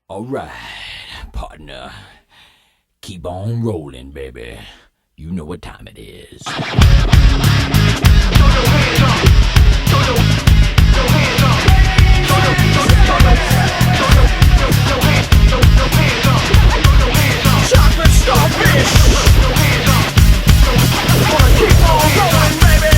Alright, partner. Keep on rolling, baby. You know what time it is. Chocolate starfish. Wanna keep on going, baby.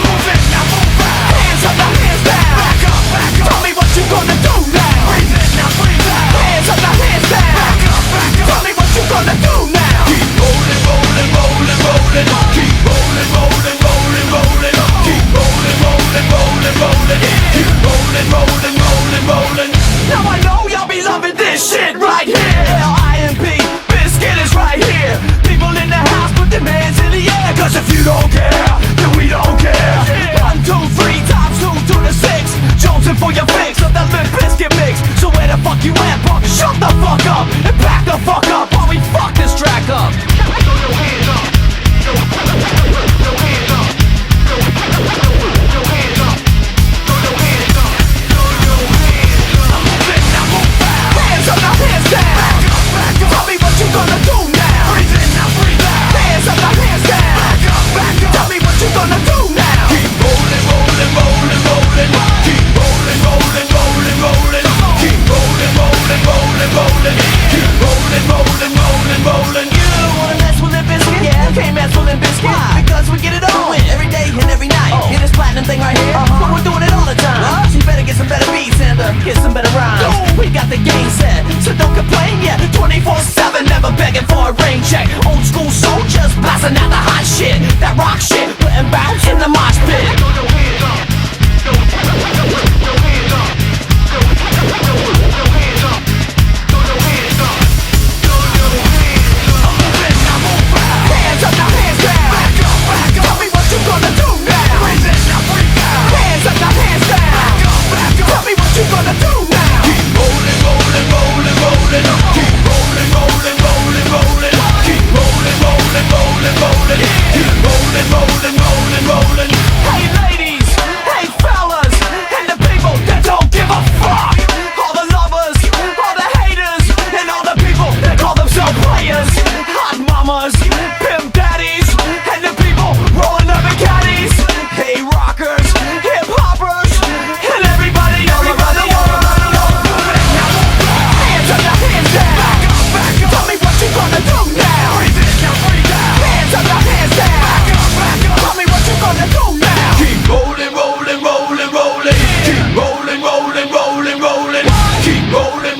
Moving, now move out. Hands up, now hands down. Back up, back up. Tell me what you gonna do now. Breathe in, now breathe out. Hands up, now hands down. Back up, back up. Tell me what you gonna do now. Keep rolling, rolling, rolling, rolling. Keep rolling, rolling, rolling, rolling. Keep rolling, rolling, rolling, rolling. Keep rolling, rolling, rolling, rolling. Now I know y'all be loving this shit right here. L-I-M-P, Biscuit is right here. People in the house, put their hands in the air. Cause if you don't care, then we don't care. 1, 2, 3 times 2 to the 6. Jonesing for your fix of that Limp Biscuit mix. So where the fuck you at, punk? Shut the fuck up and back the fuck up while we fuck this track up. Throw your hands up. Throw your hands up. Throw your hands up. Throw your hands up. Throw your hands up. I'm moving, now move out. Hands up, now hands down. Back up, back up. Tell me what you gonna do now. Breathe in, now breathe out. Hands up, now hands down. Back up, back up. Tell me what you gonna do now. Keep rolling, rolling, rolling, rolling. Keep rolling, rolling, rolling, rolling. Keep rolling, rolling, rolling, rolling. Keep rolling, rolling, rolling, rolling. You wanna mess with Limp Bizkit? Yeah, can't mess with Limp Bizkit. Why? Because we get it on every day and every night. Hear this platinum thing right here? But we're doing it all the time. So you better get some better beats and get some better rhymes. We got the game set, so don't complain yet. 24/7, never begging for a rain check. Old school soldiers blasting out the hot shit. That rock shit, putting bounce in the mosh pit. Throw your hands up. Throw your hands up. Throw your hands up. Throw your hands up. Throw your hands up. I'm moving, now move out. Hands up, now hands down. Back up, back up. Tell me what you gonna do now. Breathe in, now breathe out. Hands up, now hands down. Back up, back up. Tell me what you gonna do now. Keep rolling, rolling, rolling, rolling. Keep rolling, rolling, rolling, rolling. Keep rolling, rolling, rolling, rolling. Keep rolling, rolling, rolling, rolling. Hey ladies, hey fellas, and the people that don't give a fuck. All the lovers, all the haters, and all the people that call themselves players. Hot mamas, pimp daddies, and the people rolling up in caddies. Hey rockers, hip hoppers, and everybody around the world. Hands up, now hands down. Back up, back up. Tell me what you gonna do now. Breathe in, now breathe out. Hands up, now hands down. Back up, back up. Tell me what you gonna do now. Keep rolling, rolling, rolling, rolling. Keep rolling, rolling, rolling, rolling. Keep rolling,